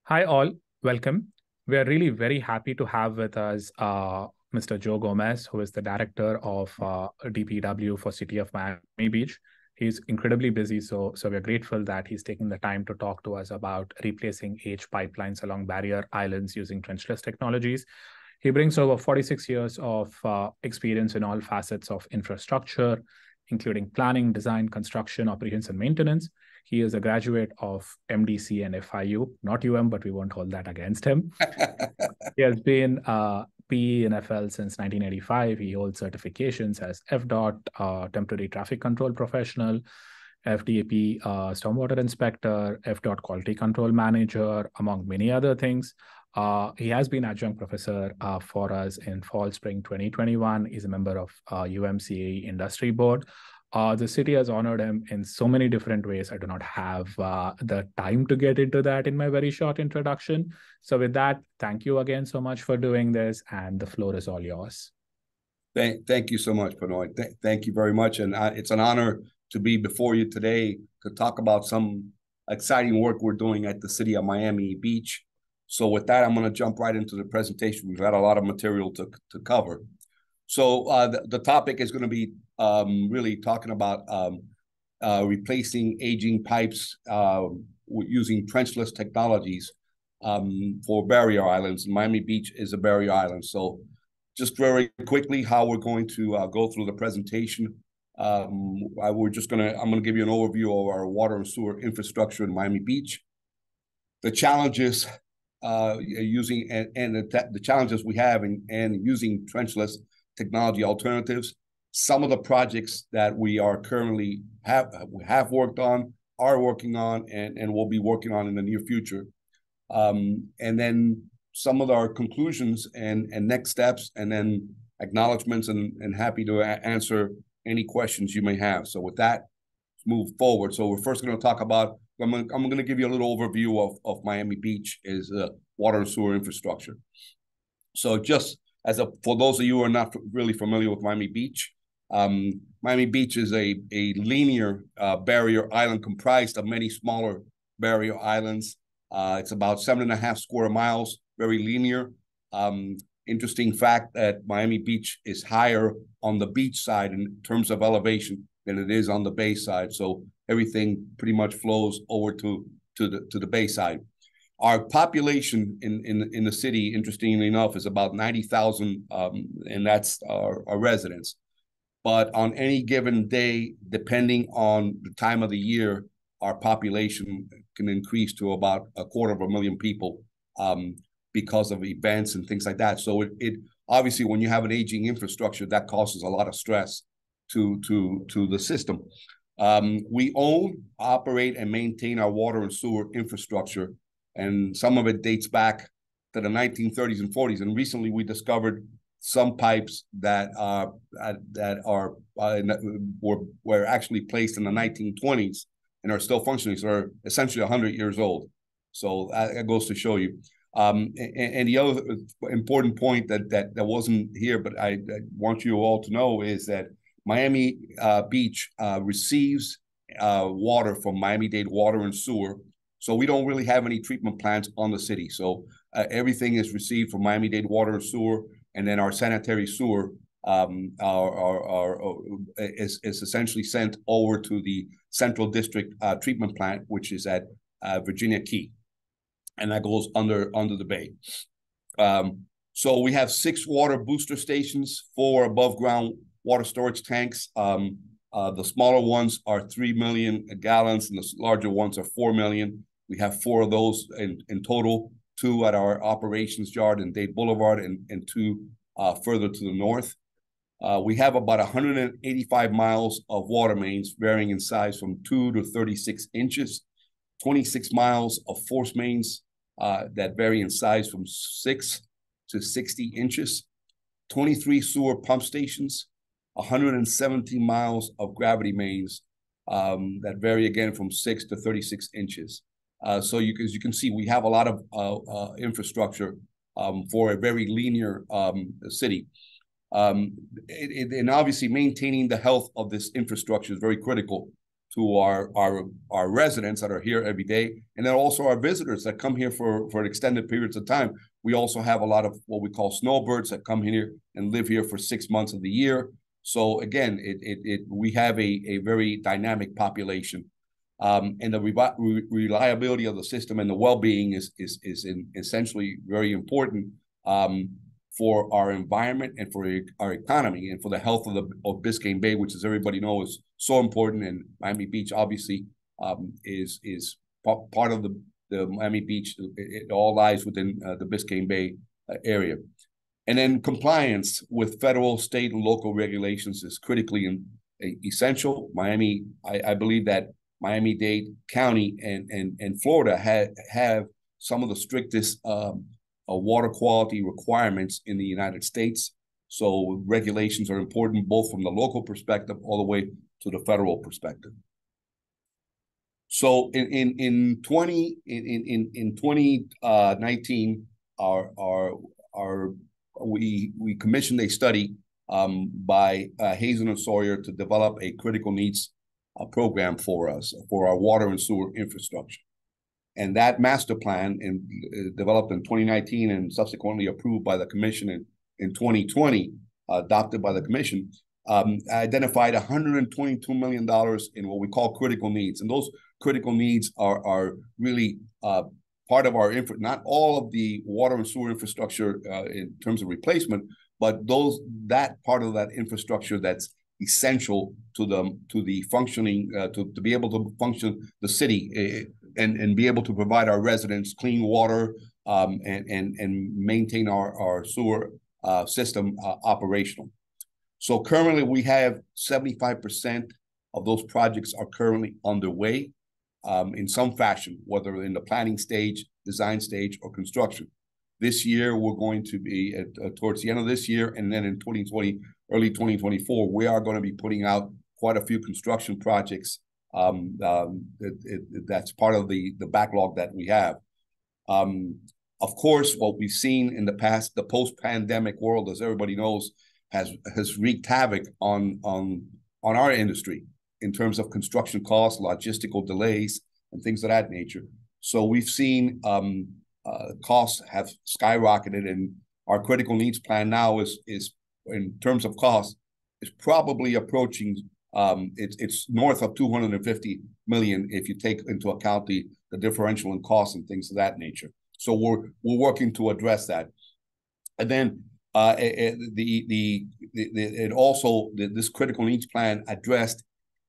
Hi, all. Welcome. We are really very happy to have with us Mr. Joe Gómez, who is the director of DPW for City of Miami Beach. He's incredibly busy, so we're grateful that he's taking the time to talk to us about replacing age pipelines along barrier islands using trenchless technologies. He brings over 46 years of experience in all facets of infrastructure, including planning, design, construction, operations, and maintenance. He is a graduate of MDC and FIU, not but we won't hold that against him. He has been PE in FL since 1985. He holds certifications as FDOT, Temporary Traffic Control Professional, FDAP, Stormwater Inspector, FDOT Quality Control Manager, among many other things. He has been adjunct professor for us in fall, spring 2021. He's a member of UMCA Industry Board. The city has honored him in so many different ways. I do not have the time to get into that in my very short introduction. So with that, thank you again so much for doing this, and the floor is all yours. Thank you so much, Panoy. Thank you very much. And it's an honor to be before you today to talk about some exciting work we're doing at the City of Miami Beach. So with that, I'm going to jump right into the presentation. We've got a lot of material to cover. So the topic is going to be really talking about replacing aging pipes using trenchless technologies for barrier islands. Miami Beach is a barrier island. So just very quickly, how we're going to go through the presentation. I'm going to give you an overview of our water and sewer infrastructure in Miami Beach, the challenges using the challenges we have in using trenchless technology alternatives, some of the projects that we are currently have worked on, are working on, and will be working on in the near future. And then some of our conclusions and next steps, and then acknowledgements, and happy to answer any questions you may have. So with that, let's move forward. So we're first going to talk about, I'm going to give you a little overview of Miami Beach is water and sewer infrastructure. So just for those of you who are not really familiar with Miami Beach, Miami Beach is a linear barrier island comprised of many smaller barrier islands. It's about 7.5 square miles, very linear. Interesting fact that Miami Beach is higher on the beach side in terms of elevation than it is on the bay side. So everything pretty much flows over to the bay side. Our population in the city, interestingly enough, is about 90,000, and that's our residents. But on any given day, depending on the time of the year, our population can increase to about 250,000 people because of events and things like that. So it obviously, when you have an aging infrastructure, that causes a lot of stress to the system. We own, operate, and maintain our water and sewer infrastructure, and some of it dates back to the 1930s and 40s. And recently, we discovered some pipes that were actually placed in the 1920s and are still functioning. So they're essentially 100 years old. So that goes to show you. And the other important point that wasn't here, but I want you all to know, is that Miami Beach receives water from Miami-Dade Water and Sewer. So we don't really have any treatment plants on the city. So everything is received from Miami-Dade Water and Sewer, and then our sanitary sewer is essentially sent over to the Central District Treatment Plant, which is at Virginia Key, and that goes under the bay. So we have 6 water booster stations, 4 above ground water storage tanks. The smaller ones are 3 million gallons, and the larger ones are 4 million. We have 4 of those in total, 2 at our operations yard in Dade Boulevard, and 2 further to the north. We have about 185 miles of water mains, varying in size from 2 to 36 inches, 26 miles of force mains that vary in size from 6 to 60 inches, 23 sewer pump stations, 117 miles of gravity mains that vary again from 6 to 36 inches. So as you can see, we have a lot of infrastructure for a very linear city. And obviously maintaining the health of this infrastructure is very critical. to our residents that are here every day, and then also our visitors that come here for extended periods of time. We also have a lot of what we call snowbirds that come here and live here for 6 months of the year. So again, we have a very dynamic population, and the reliability of the system and the well-being is essentially very important for our environment and for our economy and for the health of Biscayne Bay, which, as everybody knows, is so important. And Miami Beach obviously is part of the Miami Beach. It all lies within the Biscayne Bay area. And then compliance with federal, state, and local regulations is critically essential. I believe that Miami-Dade County and Florida have some of the strictest water quality requirements in the United States. So regulations are important both from the local perspective all the way to the federal perspective. So in 2019, we commissioned a study by Hazen and Sawyer to develop a critical needs program for us for our water and sewer infrastructure. And that master plan, developed in 2019 and subsequently approved by the commission in 2020, adopted by the commission, identified $122 million in what we call critical needs. And those critical needs are really part of our not all of the water and sewer infrastructure in terms of replacement, but that part of that infrastructure that's essential to the functioning to be able to function the city and be able to provide our residents clean water and maintain our sewer system operational. So currently we have 75% of those projects are currently underway in some fashion, whether in the planning stage, design stage, or construction. This year, we're going to be towards the end of this year, and then in 2020, early 2024, we are going to be putting out quite a few construction projects. That's part of the backlog that we have. Of course, what we've seen in the past, the post-pandemic world, as everybody knows, has wreaked havoc on our industry in terms of construction costs, logistical delays, and things of that nature. So we've seen costs have skyrocketed, and our critical needs plan now is in terms of cost is probably approaching it's north of 250 million if you take into account the differential in costs and things of that nature. So we're working to address that, and then this critical needs plan addressed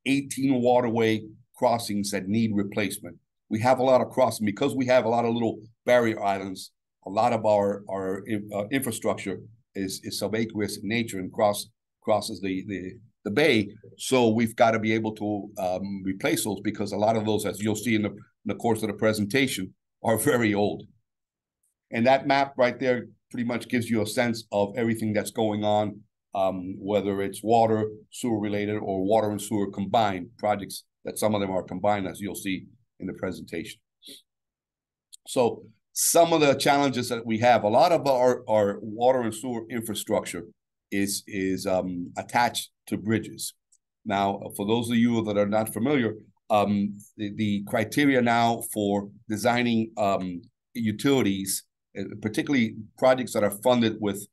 18 waterway crossings that need replacement. We have a lot of crossing because we have a lot of little barrier islands. A lot of our infrastructure is subaqueous in nature and crosses the bay. So we've got to be able to replace those because a lot of those, as you'll see in the course of the presentation, are very old. And that map right there pretty much gives you a sense of everything that's going on, whether it's water, sewer related, or water and sewer combined projects, that some of them are combined, as you'll see in the presentation. So some of the challenges that we have, a lot of our water and sewer infrastructure is attached to bridges. Now, for those of you that are not familiar, the criteria now for designing utilities, particularly projects that are funded with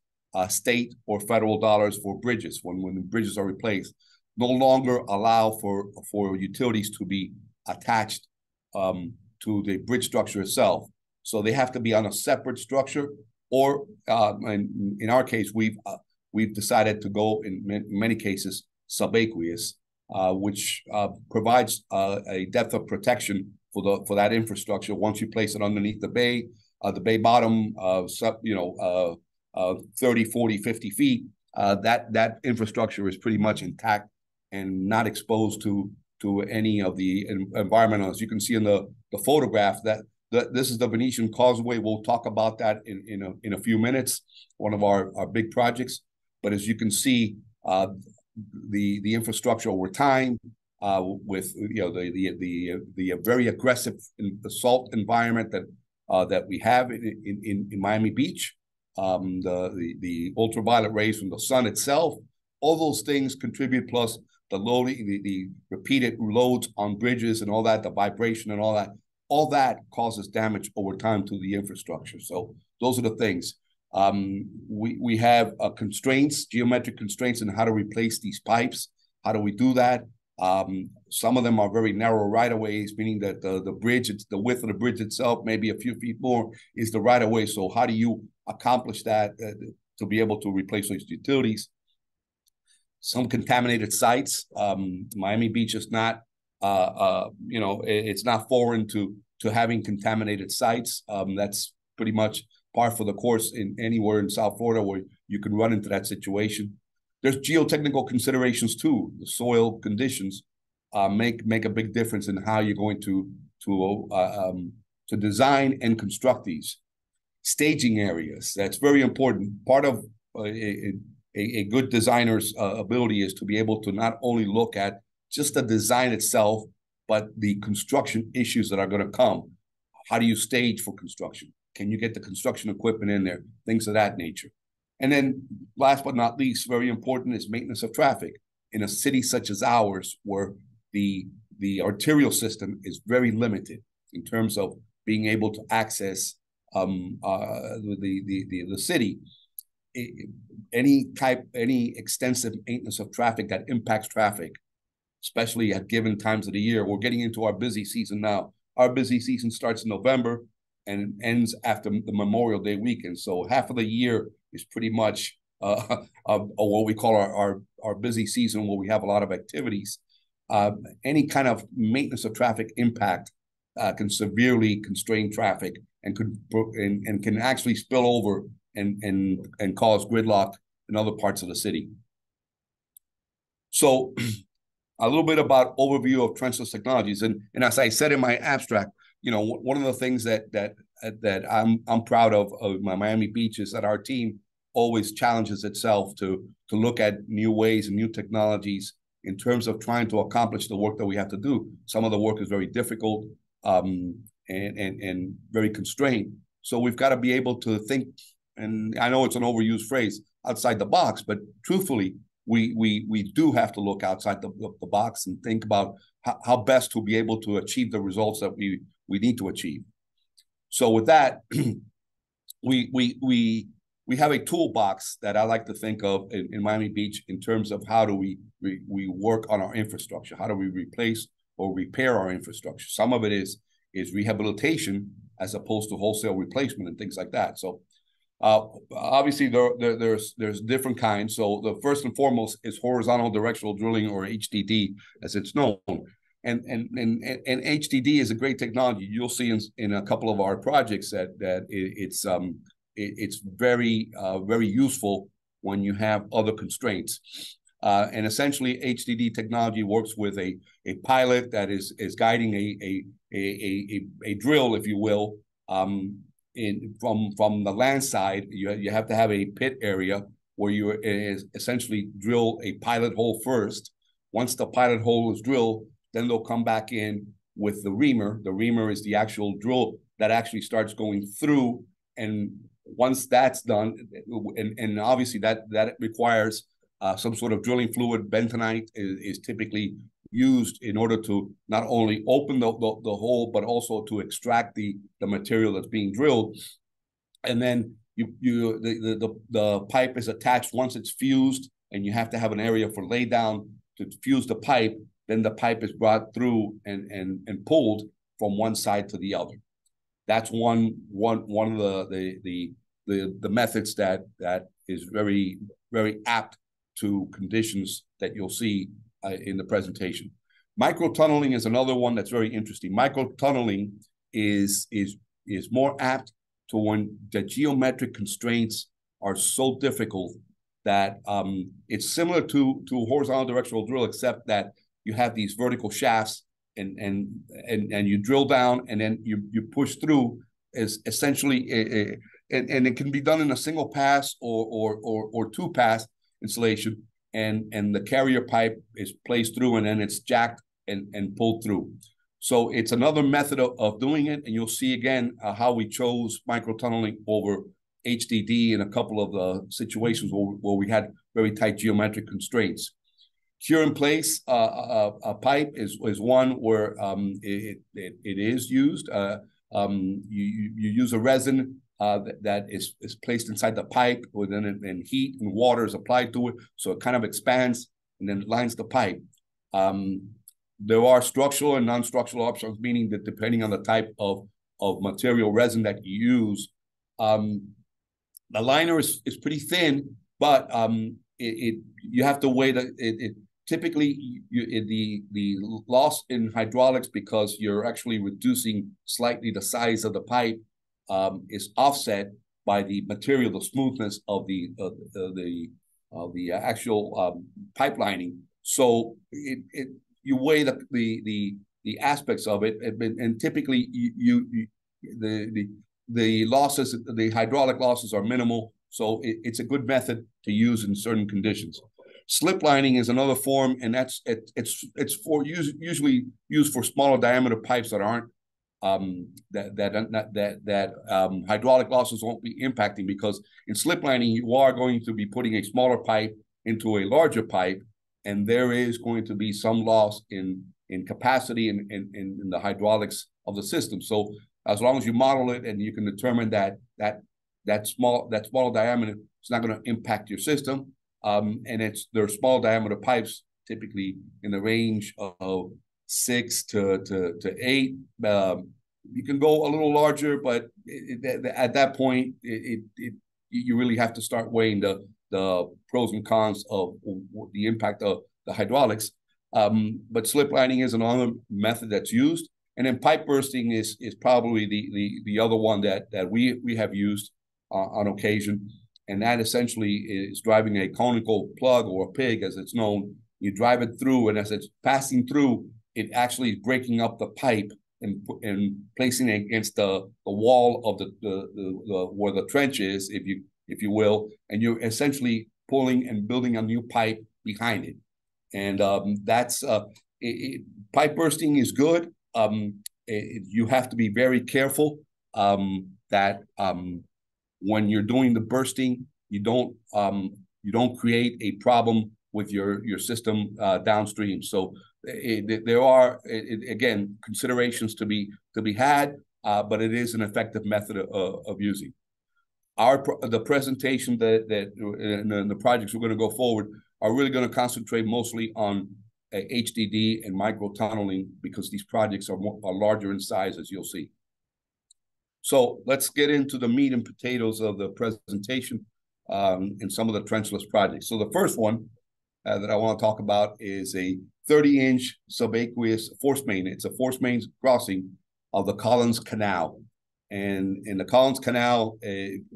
state or federal dollars for bridges, when the bridges are replaced, no longer allow for utilities to be attached to the bridge structure itself. So they have to be on a separate structure, or in our case, we've decided to go in many cases subaqueous, which provides a depth of protection for that infrastructure. Once you place it underneath the bay bottom, 30, 40, 50 feet, that infrastructure is pretty much intact and not exposed to any of the environmental. As you can see in the photograph, that this is the Venetian Causeway. We'll talk about that in a few minutes, one of our big projects. But as you can see, the infrastructure over time, with the very aggressive salt environment that we have in Miami Beach, the ultraviolet rays from the sun itself, all those things contribute, plus the loading, the repeated loads on bridges and all that, the vibration and all that causes damage over time to the infrastructure. So those are the things. We have constraints, geometric constraints, in how to replace these pipes. How do we do that? Some of them are very narrow right-of-ways, meaning that the bridge, the width of the bridge itself, maybe a few feet more, is the right-of-way. So how do you accomplish that to be able to replace those utilities? Some contaminated sites. Miami Beach is not, it's not foreign to having contaminated sites. That's pretty much par for the course in anywhere in South Florida where you can run into that situation. There's geotechnical considerations too. The soil conditions make a big difference in how you're going to design and construct these. Staging areas, that's very important. Part of a good designer's ability is to be able to not only look at just the design itself, but the construction issues that are going to come. How do you stage for construction? Can you get the construction equipment in there? Things of that nature. And then last but not least, very important, is maintenance of traffic. In a city such as ours, where the arterial system is very limited in terms of being able to access the city, any extensive maintenance of traffic that impacts traffic, especially at given times of the year. We're getting into our busy season now. Our busy season starts in November and ends after the Memorial Day weekend. So half of the year is pretty much what we call our busy season, where we have a lot of activities. Any kind of maintenance of traffic impact can severely constrain traffic and can actually spill over and cause gridlock in other parts of the city. So a little bit about overview of trenchless technologies. And as I said in my abstract, one of the things that I'm proud of my Miami Beach is that our team always challenges itself to look at new ways and new technologies in terms of trying to accomplish the work that we have to do. Some of the work is very difficult and very constrained. So we've got to be able to think, and I know it's an overused phrase, outside the box, but truthfully, we do have to look outside the box and think about how best to be able to achieve the results that we need to achieve. So with that, we have a toolbox that I like to think of in Miami Beach in terms of how do we work on our infrastructure? How do we replace or repair our infrastructure? Some of it is rehabilitation as opposed to wholesale replacement and things like that. So obviously there's different kinds. So the first and foremost is horizontal directional drilling, or HDD as it's known. And HDD is a great technology. You'll see in a couple of our projects that it's very useful when you have other constraints. And essentially, HDD technology works with a pilot that is guiding a drill, if you will, from the land side. You have to have a pit area where you essentially drill a pilot hole first. Once the pilot hole is drilled, then they'll come back in with the reamer. The reamer is the actual drill that actually starts going through. And once that's done, and obviously that requires some sort of drilling fluid. Bentonite is typically used in order to not only open the hole, but also to extract the material that's being drilled. And then the pipe is attached once it's fused, and you have to have an area for lay down to fuse the pipe. Then the pipe is brought through and pulled from one side to the other. That's one of the methods that is very, very apt to conditions that you'll see in the presentation. Microtunneling is another one that's very interesting. Microtunneling is more apt to when the geometric constraints are so difficult that it's similar to horizontal directional drill, except that you have these vertical shafts and you drill down and then you push through. Is essentially and it can be done in a single pass or two pass installation, and the carrier pipe is placed through and then it's jacked and pulled through. So it's another method of doing it, and you'll see again how we chose microtunneling over HDD in a couple of the situations where we had very tight geometric constraints. Cure in place a pipe is one where it is used. You use a resin that is placed inside the pipe, and heat and water is applied to it, so it kind of expands and then lines the pipe. There are structural and non-structural options, meaning that depending on the type of material resin that you use, the liner is pretty thin, but you have to wait. Typically, the loss in hydraulics, because you're actually reducing slightly the size of the pipe, is offset by the material, the smoothness of the actual pipe lining. So you weigh the aspects of it, and typically the losses, the hydraulic losses are minimal. So it's a good method to use in certain conditions. Slip lining is another form, and it's for usually used for smaller diameter pipes that aren't hydraulic losses won't be impacting, because in slip lining you are going to be putting a smaller pipe into a larger pipe, and there is going to be some loss in capacity and in the hydraulics of the system. So as long as you model it and you can determine that small diameter is not going to impact your system. And they're small diameter pipes, typically in the range of 6 to 8. You can go a little larger, but at that point, you really have to start weighing the pros and cons of the impact of the hydraulics. But slip lining is another method that's used, and then pipe bursting is probably the other one that we have used on occasion. And that essentially is driving a conical plug, or a pig as it's known. You drive it through, and as it's passing through, it actually is breaking up the pipe and placing it against the wall of the where the trench is, if you will, and you're essentially pulling and building a new pipe behind it. And that's pipe bursting is good. You have to be very careful that when you're doing the bursting, you don't create a problem with your system downstream. So there are again considerations to be had, but it is an effective method of using. The presentation and the projects we're going to go forward are really going to concentrate mostly on HDD and micro tunneling, because these projects are larger in size, as you'll see. So let's get into the meat and potatoes of the presentation and some of the trenchless projects. So the first one that I want to talk about is a 30-inch subaqueous force main. It's a force main crossing of the Collins Canal. And the Collins Canal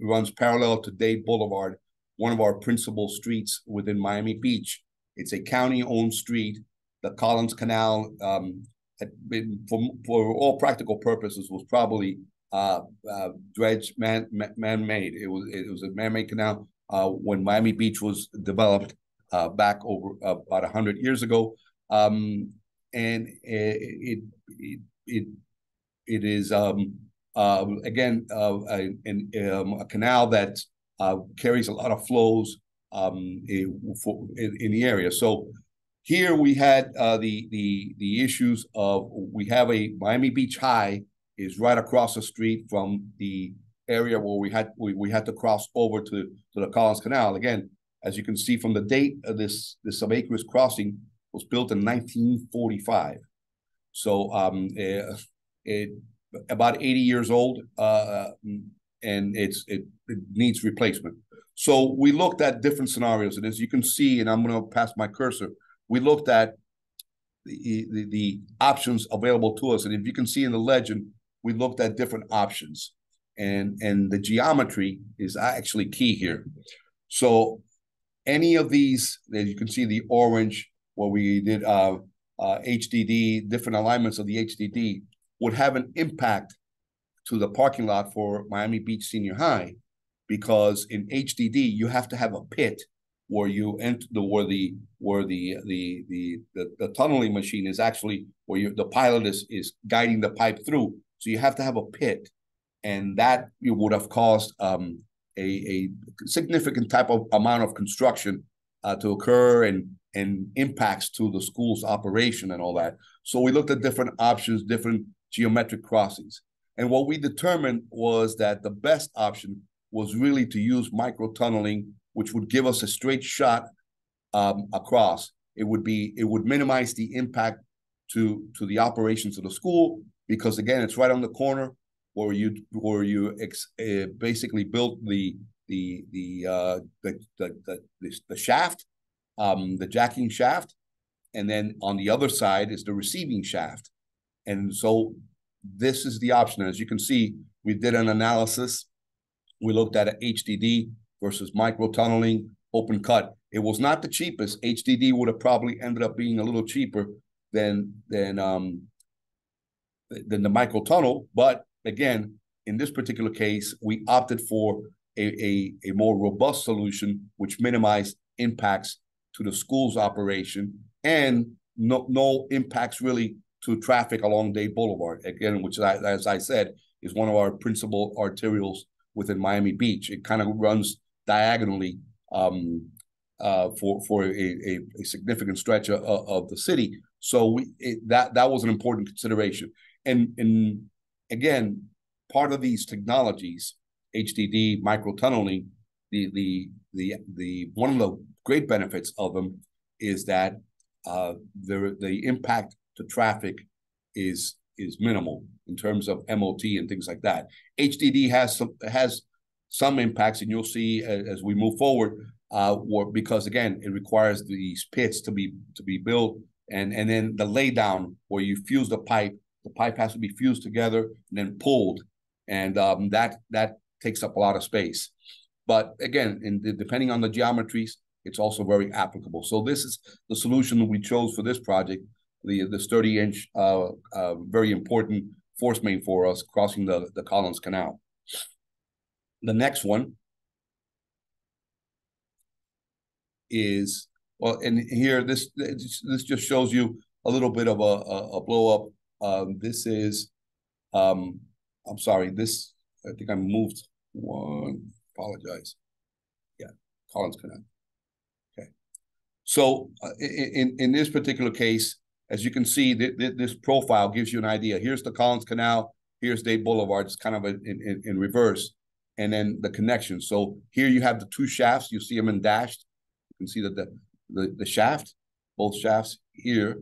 runs parallel to Dade Boulevard, one of our principal streets within Miami Beach. It's a county-owned street. The Collins Canal, for all practical purposes, was probably dredged, man-made. It was a man-made canal when Miami Beach was developed back over about 100 years ago, and it is again a canal that carries a lot of flows in the area. So here we had the issues of, we have a Miami Beach High is right across the street from the area where we had to cross over to the Collins Canal. Again, as you can see from the date of this subaqueous crossing was built in 1945. So about 80 years old, and it needs replacement. So we looked at different scenarios, and as you can see, and I'm going to pass my cursor, we looked at the options available to us. And if you can see in the legend, we looked at different options, and the geometry is actually key here. So any of these, as you can see, the orange, where we did HDD, different alignments of the HDD, would have an impact to the parking lot for Miami Beach Senior High, because in HDD you have to have a pit where you enter the tunneling machine is actually where the pilot is guiding the pipe through. So you have to have a pit, and that you would have caused a significant type of amount of construction to occur, and and impacts to the school's operation and all that. So we looked at different options, different geometric crossings. And what we determined was that the best option was really to use microtunneling, which would give us a straight shot across. It would minimize the impact to the operations of the school, because again, it's right on the corner where you basically built the shaft, the jacking shaft, and then on the other side is the receiving shaft. And so this is the option. As you can see, we did an analysis. We looked at HDD versus microtunneling, open cut. It was not the cheapest. HDD would have probably ended up being a little cheaper than the microtunnel. But again, in this particular case, we opted for a more robust solution, which minimized impacts to the school's operation and no impacts really to traffic along Dade Boulevard. Again, which, as I said, is one of our principal arterials within Miami Beach. It kind of runs diagonally for a significant stretch of the city. So that was an important consideration. And again, part of these technologies, HDD, microtunneling, the one of the great benefits of them is that the impact to traffic is minimal in terms of MOT and things like that. HDD has some impacts, and you'll see as we move forward, because again, it requires these pits to be built, and then the laydown where you fuse the pipe has to be fused together and then pulled, and that takes up a lot of space. But again, depending on the geometries, it's also very applicable. So this is the solution that we chose for this project, this 30-inch, very important force main for us crossing the Collins Canal. The next one is, well, and here this just shows you a little bit of a blow up. This is, I'm sorry, this, I think I moved one, apologize. Yeah, Collins Canal. Okay. So in this particular case, as you can see, this profile gives you an idea. Here's the Collins Canal, here's Dade Boulevard. It's kind of in reverse. And then the connection. So here you have the two shafts. You see them in dashed. You can see that the shaft, both shafts here.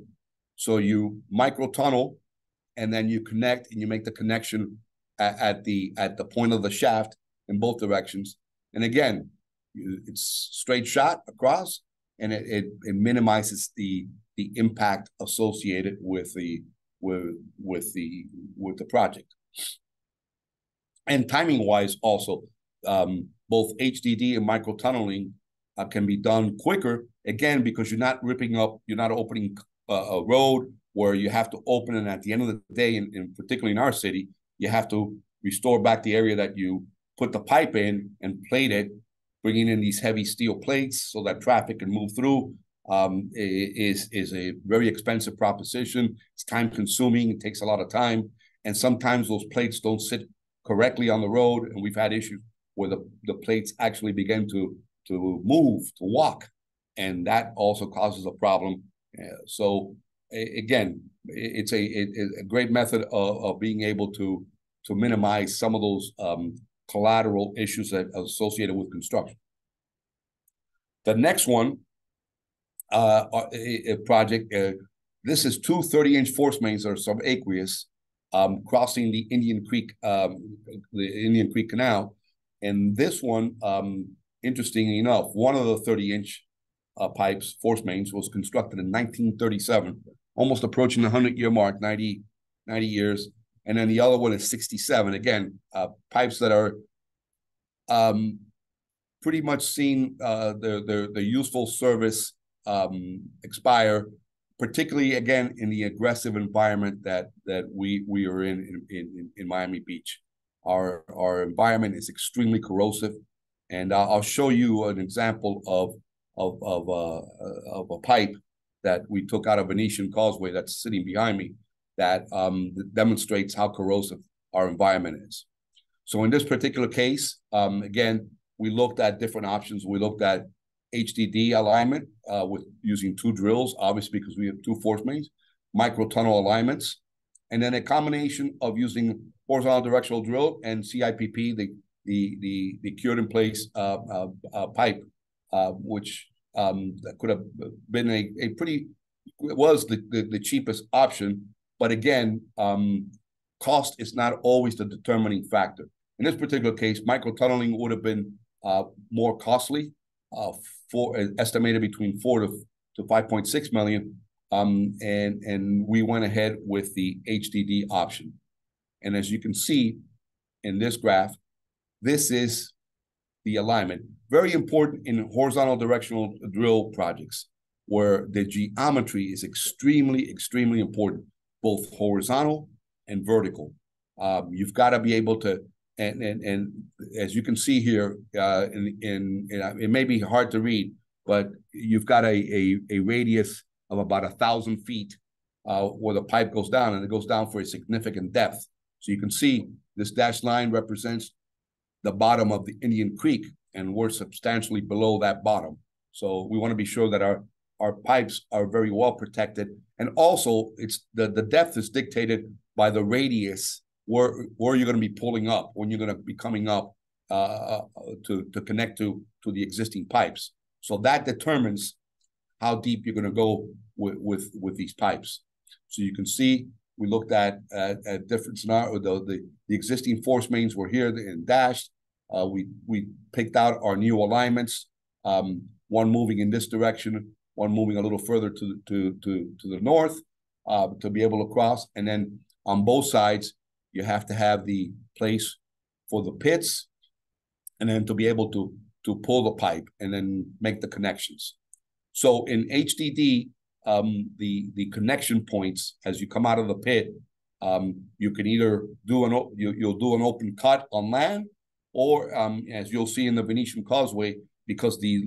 So you micro-tunnel, and then you connect, and you make the connection at the point of the shaft in both directions. And again, it's straight shot across, and it minimizes the impact associated with the project. And timing-wise, also, both HDD and microtunneling can be done quicker, again, because you're not opening a road where you have to open, and at the end of the day, and particularly in our city, you have to restore back the area that you put the pipe in and plate it, bringing in these heavy steel plates so that traffic can move through. Is a very expensive proposition. It's time-consuming. It takes a lot of time, and sometimes those plates don't sit correctly on the road, and we've had issues where the plates actually begin to move, to walk, and that also causes a problem. So again, it's a great method of being able to minimize some of those collateral issues that are associated with construction. The next one, a project, this is two 30-inch force mains that are subaqueous, crossing the Indian Creek Canal. And this one, interestingly enough, one of the 30-inch pipes, force mains, was constructed in 1937, almost approaching the 100-year mark, 90 years. And then the other one is 67. Again, pipes that are pretty much seen their useful service expire, particularly again in the aggressive environment that we are in Miami Beach. Our environment is extremely corrosive, and I'll show you an example of a pipe that we took out of Venetian Causeway that's sitting behind me that demonstrates how corrosive our environment is. So in this particular case, again, we looked at different options. We looked at HDD alignment with using 2 drills, obviously because we have 2 force mains, microtunnel alignments, and then a combination of using horizontal directional drill and CIPP, the cured in place pipe, which that could have been a pretty, it was the cheapest option, but again, cost is not always the determining factor. In this particular case, microtunneling would have been more costly, estimated between 4 to 5.6 million, and we went ahead with the HDD option. And as you can see in this graph, this is the alignment. Very important in horizontal directional drill projects, where the geometry is extremely, extremely important, both horizontal and vertical. You've got to be able to, and as you can see here, it may be hard to read, but you've got a radius of about 1,000 feet where the pipe goes down, and it goes down for a significant depth. So you can see this dashed line represents the bottom of the Indian Creek, and we're substantially below that bottom. So we want to be sure that our pipes are very well protected. And also, it's the depth is dictated by the radius where you're going to be pulling up, when you're going to be coming up to connect to the existing pipes. So that determines how deep you're going to go with these pipes. So you can see we looked at different scenarios. The existing force mains were here and dashed. We picked out our new alignments, one moving in this direction, one moving a little further to the north to be able to cross. And then on both sides, you have to have the place for the pits, and then to be able to pull the pipe and then make the connections. So in HDD, the connection points as you come out of the pit, you can either you'll do an open cut on land, or as you'll see in the Venetian Causeway, because the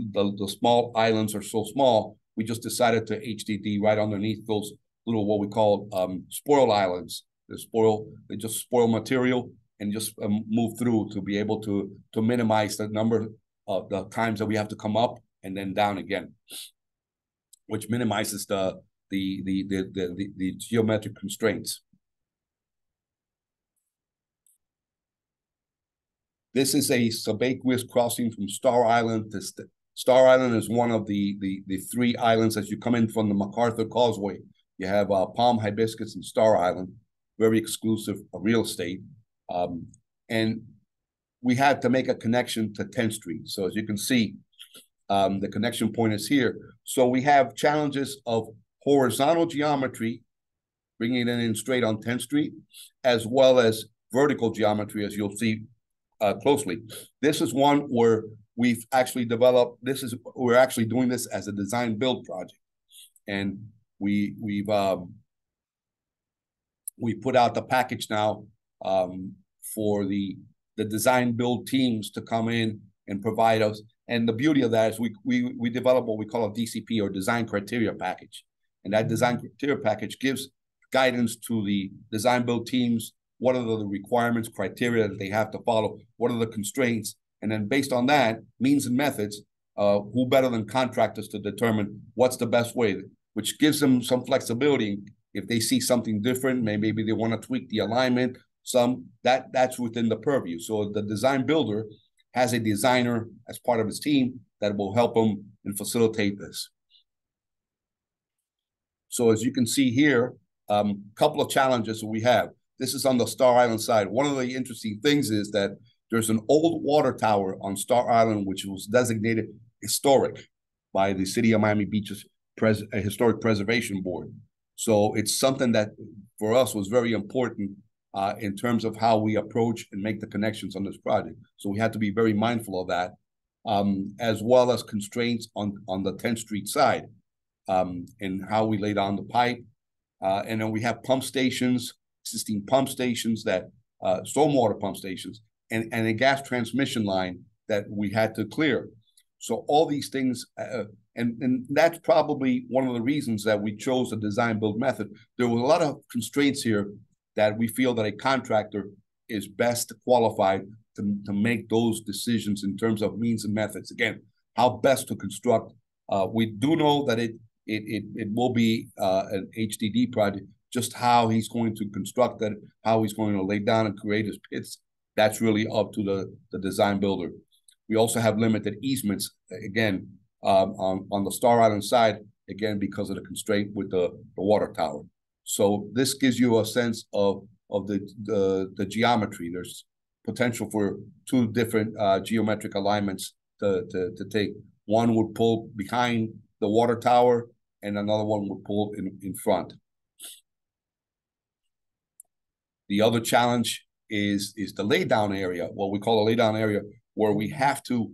small islands are so small, we just decided to HDD right underneath those little what we call spoil islands. They just spoil material and just move through to be able to minimize the number of the times that we have to come up and then down again, which minimizes the geometric constraints. This is a subaqueous crossing from Star Island to Star Island is one of the 3 islands as you come in from the MacArthur Causeway. You have Palm, Hibiscus, and Star Island, very exclusive real estate. And we had to make a connection to 10th Street. So as you can see, the connection point is here. So we have challenges of horizontal geometry, bringing it in straight on 10th Street, as well as vertical geometry, as you'll see closely. This is one where we've actually developed, we're actually doing this as a design build project. And we put out the package now for the design build teams to come in and provide us. And the beauty of that is we develop what we call a DCP, or design criteria package. And that design criteria package gives guidance to the design build teams. What are the requirements, criteria that they have to follow? What are the constraints? And then based on that, means and methods, who better than contractors to determine what's the best way, which gives them some flexibility. If they see something different, maybe they want to tweak the alignment, that's within the purview. So the design builder has a designer as part of his team that will help them and facilitate this. So as you can see here, couple of challenges that we have. This is on the Star Island side. One of the interesting things is that there's an old water tower on Star Island, which was designated historic by the City of Miami Beach's Historic Preservation Board. So it's something that for us was very important in terms of how we approach and make the connections on this project. So we had to be very mindful of that, as well as constraints on the 10th Street side, and how we lay down the pipe. And then we have pump stations, existing pump stations that, stormwater pump stations, and a gas transmission line that we had to clear. So all these things, and that's probably one of the reasons that we chose a design build method. There was a lot of constraints here that we feel that a contractor is best qualified to make those decisions in terms of means and methods. Again, how best to construct. We do know that it will be an HDD project. Just how he's going to construct that, how he's going to lay down and create his pits, that's really up to the design builder. We also have limited easements, again, on the Star Island side, again, because of the constraint with the water tower. So this gives you a sense of the geometry. There's potential for two different geometric alignments to take. One would pull behind the water tower, and another one would pull in front. The other challenge is the laydown area, what we call a laydown area, where we have to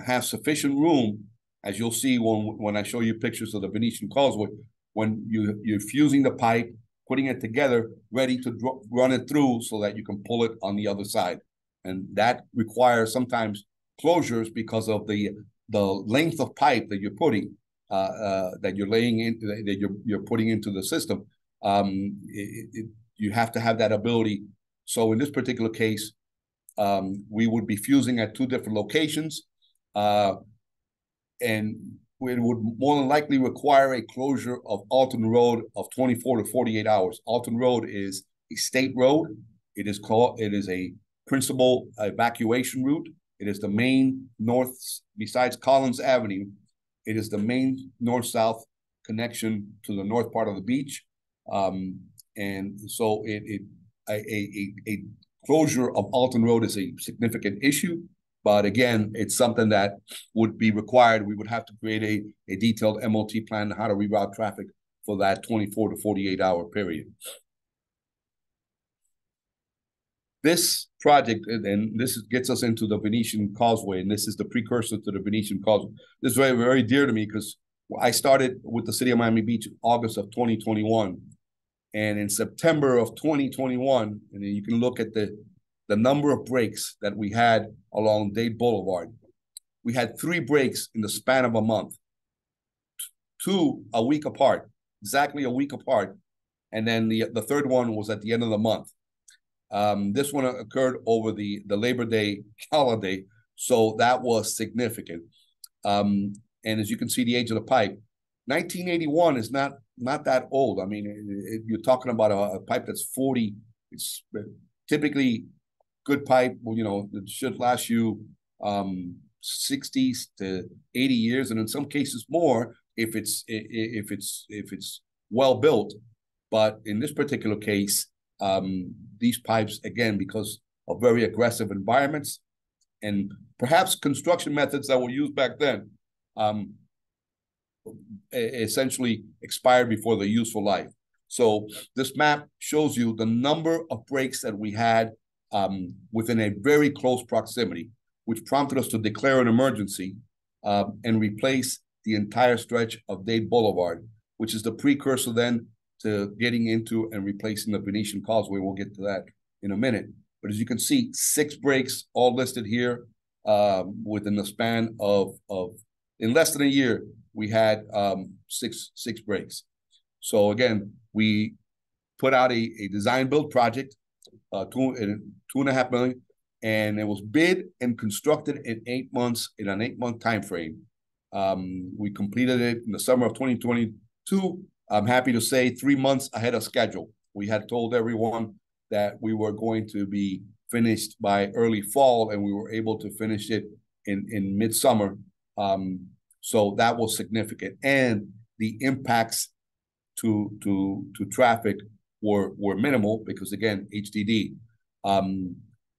have sufficient room, as you'll see when I show you pictures of the Venetian Causeway, when you're fusing the pipe, putting it together, ready to run it through so that you can pull it on the other side. And that requires sometimes closures because of the length of pipe that you're putting, that you're laying in, that you're putting into the system. You have to have that ability. So in this particular case, we would be fusing at two different locations, and it would more than likely require a closure of Alton Road of 24 to 48 hours. Alton Road is a state road. It is a principal evacuation route. It is the main north, besides Collins Avenue, it is the main north-south connection to the north part of the beach. And so a closure of Alton Road is a significant issue, but again, it's something that would be required. We would have to create a detailed MOT plan on how to reroute traffic for that 24 to 48 hour period. This project, and this gets us into the Venetian Causeway, and this is the precursor to the Venetian Causeway. This is very, very dear to me because I started with the City of Miami Beach in August of 2021. And in September of 2021, and you can look at the number of breaks that we had along Dade Boulevard. We had 3 breaks in the span of a month, 2 a week apart, exactly a week apart. And then the third one was at the end of the month. This one occurred over the Labor Day holiday, so that was significant. And as you can see, the age of the pipe, 1981 is not that old. I mean, you're talking about a pipe that's 40. It's typically good pipe. You know, it should last you 60 to 80 years, and in some cases more if it's well built. But in this particular case, these pipes, again, because of very aggressive environments and perhaps construction methods that were used back then, essentially expired before their useful life. So this map shows you the number of breaks that we had within a very close proximity, which prompted us to declare an emergency and replace the entire stretch of Dade Boulevard, which is the precursor then to getting into and replacing the Venetian Causeway. We'll get to that in a minute. But as you can see, 6 breaks all listed here within the span of in less than a year, we had 6 breaks. So again, we put out a design build project, $2.5 million, and it was bid and constructed in 8 months, in an 8-month time frame. We completed it in the summer of 2022. I'm happy to say 3 months ahead of schedule. We had told everyone that we were going to be finished by early fall, and we were able to finish it in midsummer. So that was significant, and the impacts to traffic were minimal because, again, HDD.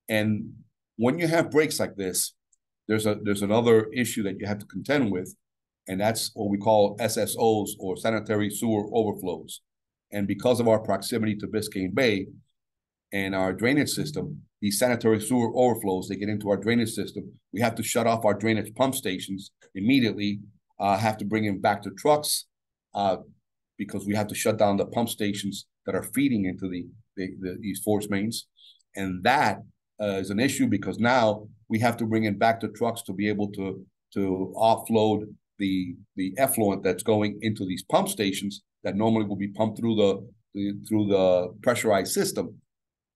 And when you have breaks like this, there's another issue that you have to contend with, and that's what we call SSOs, or sanitary sewer overflows. And because of our proximity to Biscayne Bay and our drainage system, these sanitary sewer overflows, they get into our drainage system. We have to shut off our drainage pump stations immediately, have to bring them back to trucks because we have to shut down the pump stations that are feeding into these force mains. And that is an issue because now we have to bring it back to trucks to be able to offload the effluent that's going into these pump stations that normally will be pumped through the pressurized system.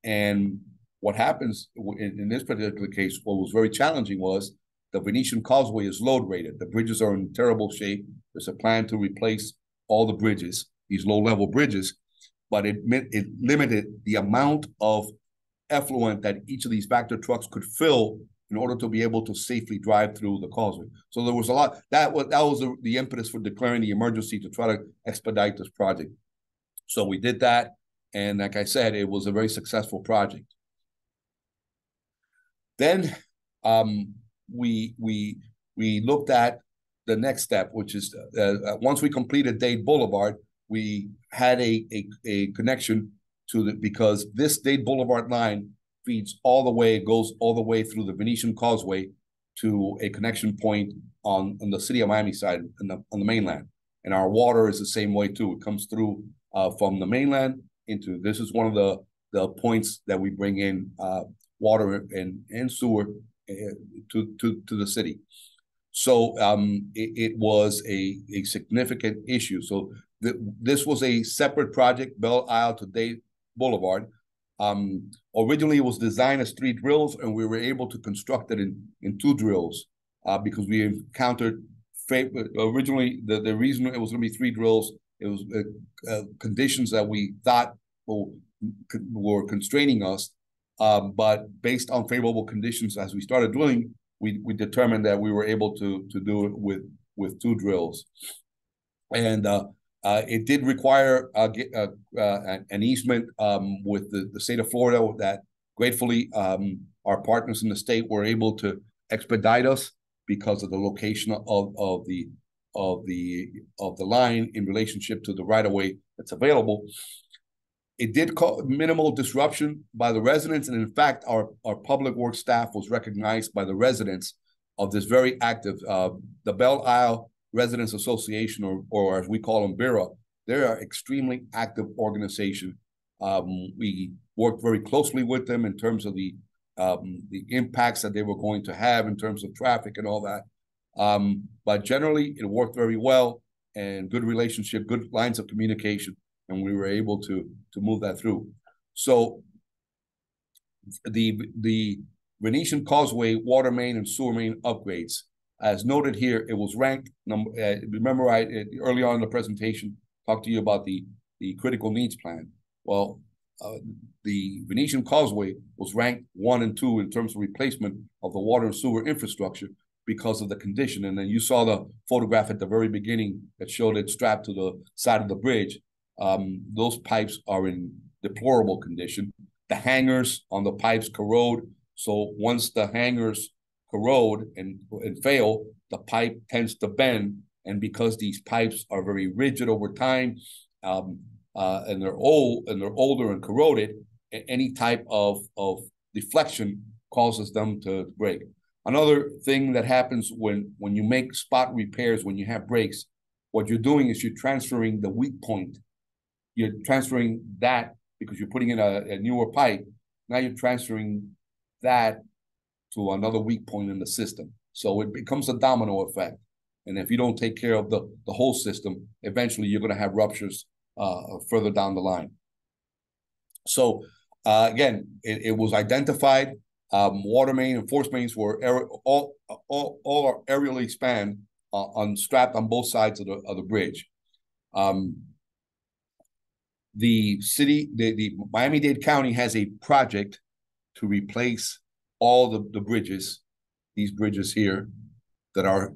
And what happens in this particular case, what was very challenging was the Venetian Causeway is load rated. The bridges are in terrible shape. There's a plan to replace all the bridges, these low-level bridges, but it limited the amount of effluent that each of these Vector trucks could fill in order to be able to safely drive through the causeway. So there was a lot. That was the impetus for declaring the emergency to try to expedite this project. So we did that, and like I said, it was a very successful project. Then we looked at the next step, which is once we completed Dade Boulevard, we had a connection to because this Dade Boulevard line feeds all the way, goes all the way through the Venetian Causeway to a connection point on the city of Miami side on the mainland. And our water is the same way too. It comes through from the mainland into, this is one of the points that we bring in water and sewer to the city. So it was a significant issue. So this was a separate project, Belle Isle to Dade Boulevard. Originally, it was designed as 3 drills, and we were able to construct it in 2 drills because we encountered originally the reason it was going to be 3 drills. It was conditions that we thought were constraining us, but based on favorable conditions as we started drilling, we determined that we were able to do it with 2 drills, and it did require an easement with the state of Florida that gratefully our partners in the state were able to expedite us because of the location of the line in relationship to the right-of-way that's available. It did cause minimal disruption by the residents, and in fact, our public works staff was recognized by the residents of this very active, the Belle Isle Residents Association, or as we call them, BIRA. They're an extremely active organization. We worked very closely with them in terms of the impacts that they were going to have in terms of traffic and all that. But generally, it worked very well, and good relationship, good lines of communication, and we were able to move that through. So the Venetian Causeway water main and sewer main upgrades, as noted here, it was ranked. Remember, I early on in the presentation talked to you about the critical needs plan. Well, the Venetian Causeway was ranked 1 and 2 in terms of replacement of the water and sewer infrastructure because of the condition. And then you saw the photograph at the very beginning that showed it strapped to the side of the bridge. Those pipes are in deplorable condition. The hangers on the pipes corrode. So once the hangers corrode and fail, the pipe tends to bend. And because these pipes are very rigid over time, and they're older and corroded, any type of deflection causes them to break. Another thing that happens when you make spot repairs, when you have breaks, what you're doing is you're transferring the weak point. You're transferring that because you're putting in a newer pipe. Now you're transferring that to another weak point in the system. So it becomes a domino effect. And if you don't take care of the whole system, eventually you're going to have ruptures further down the line. So again, it was identified. Water main and force mains were all are aerially spanned strapped on both sides of the bridge. The city, the Miami-Dade County has a project to replace all the bridges, these bridges here, that are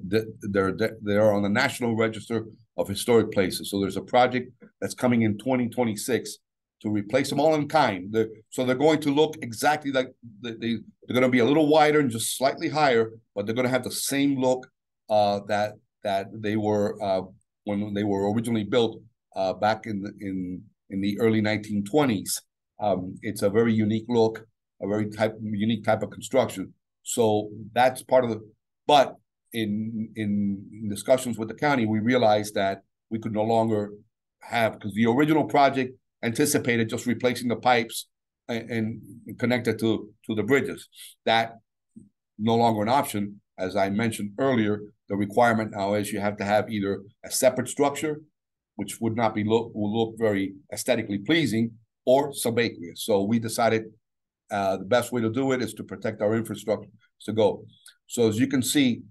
on the National Register of Historic Places. So there's a project that's coming in 2026 to replace them all in kind. So they're going to look exactly like they're going to be a little wider and just slightly higher, but they're going to have the same look that they were when they were originally built back in the early 1920s. It's a very unique look, a very unique type of construction. So that's part of the. But in discussions with the county, we realized that we could no longer have, because the original project anticipated just replacing the pipes and connected to the bridges. That no longer an option. As I mentioned earlier, the requirement now is you have to have either a separate structure, which would not will look very aesthetically pleasing, or subaqueous. So we decided the best way to do it is to protect our infrastructure to go. So as you can see,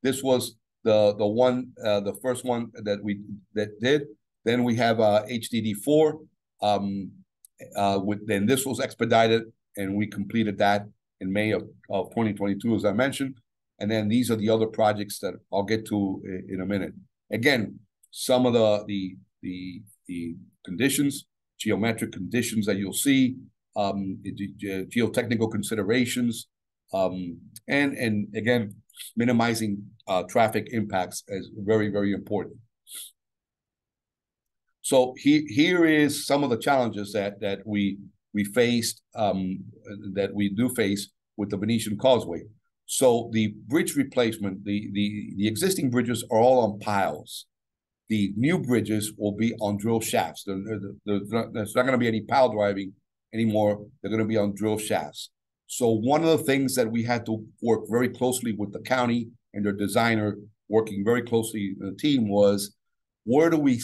this was the first one that did. Then we have HDD4. Then this was expedited, and we completed that in May of 2022, as I mentioned. And then these are the other projects that I'll get to in a minute. Again, some of the conditions, geometric conditions that you'll see, geotechnical considerations, and again, minimizing traffic impacts is very, very important. So here is some of the challenges that we faced, that we do face with the Venetian Causeway. So the bridge replacement, the existing bridges are all on piles. The new bridges will be on drill shafts. There's not going to be any pile driving anymore. They're going to be on drill shafts. So one of the things that we had to work very closely with the county and their designer, working very closely in the team, was where do we,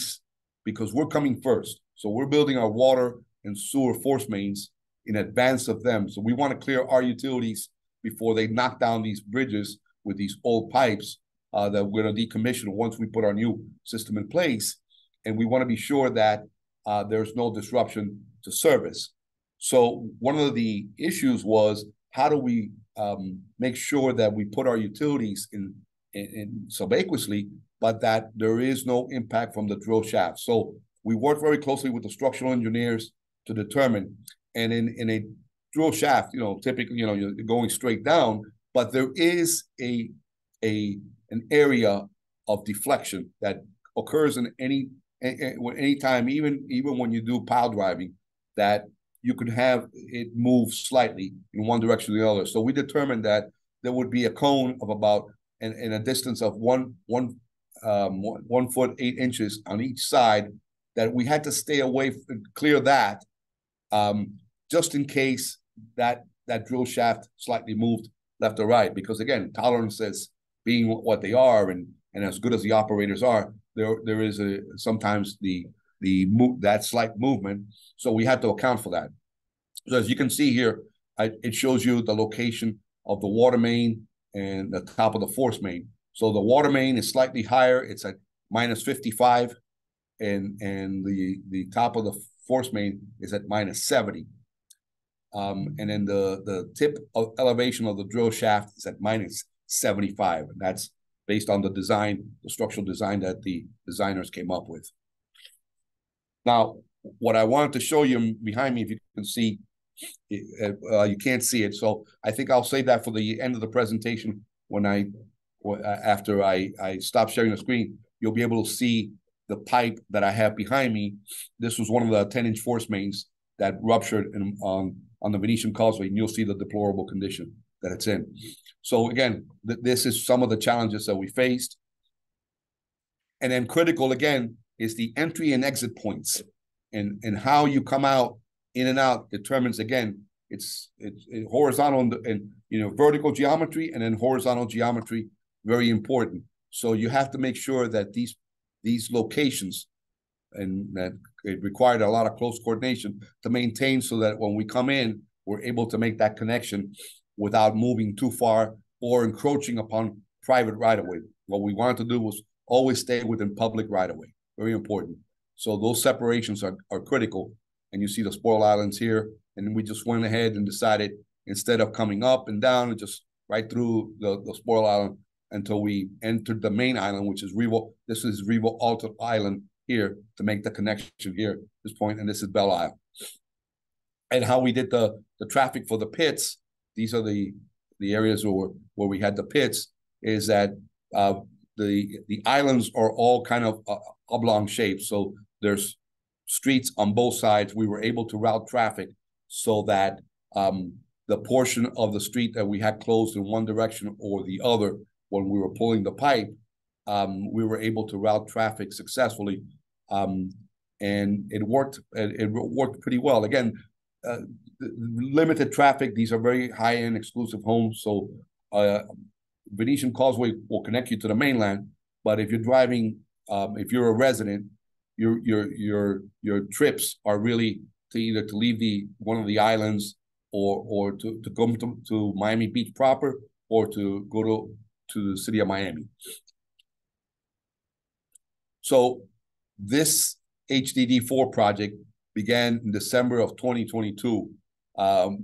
because we're coming first. So we're building our water and sewer force mains in advance of them. So we want to clear our utilities before they knock down these bridges with these old pipes that we're going to decommission once we put our new system in place. And we want to be sure that there's no disruption to service. So one of the issues was, how do we make sure that we put our utilities in subaqueously, but that there is no impact from the drill shaft? So we work very closely with the structural engineers to determine, and in a drill shaft, typically, you're going straight down, but there is an area of deflection that occurs in any time, even when you do pile driving, that you could have it move slightly in one direction or the other. So we determined that there would be a cone of about in a distance of 1 foot 8 inches on each side, that we had to stay away, clear that, just in case that drill shaft slightly moved left or right. Because again, tolerances being what they are, and as good as the operators are, there is sometimes that slight movement. So we had to account for that. So as you can see here, it shows you the location of the water main and the top of the force main. So the water main is slightly higher. It's at minus 55, and the top of the force main is at minus 70. And then the tip of elevation of the drill shaft is at minus 75. And that's based on the design, the structural design that the designers came up with. Now, what I wanted to show you behind me, if you can see, you can't see it. So I think I'll save that for the end of the presentation. After I stop sharing the screen, you'll be able to see the pipe that I have behind me. This was one of the 10-inch force mains that ruptured on the Venetian Causeway, and you'll see the deplorable condition that it's in. So again, this is some of the challenges that we faced. And then critical, again, is the entry and exit points, and how you come out, in and out, determines, again, it's horizontal and vertical geometry, and then horizontal geometry, very important. So you have to make sure that these locations, and that it required a lot of close coordination to maintain, so that when we come in, we're able to make that connection without moving too far or encroaching upon private right-of-way. What we wanted to do was always stay within public right-of-way. Very important. So those separations are critical. And you see the spoil islands here. And we just went ahead and decided, instead of coming up and down, just right through the spoil island until we entered the main island, which is Revo. This is Revo Alta Island here, to make the connection here, this point, and this is Belle Isle. And how we did the traffic for the pits, these are the areas where we had the pits, is that the islands are all kind of oblong shapes. So there's streets on both sides. We were able to route traffic so that the portion of the street that we had closed in one direction or the other, when we were pulling the pipe, we were able to route traffic successfully, and it worked. It worked pretty well. Again, limited traffic. These are very high-end, exclusive homes. So Venetian Causeway will connect you to the mainland. But if you're driving, if you're a resident, your trips are really to either to leave one of the islands or to come to Miami Beach proper, or to go to the city of Miami. So this HDD4 project began in December of 2022.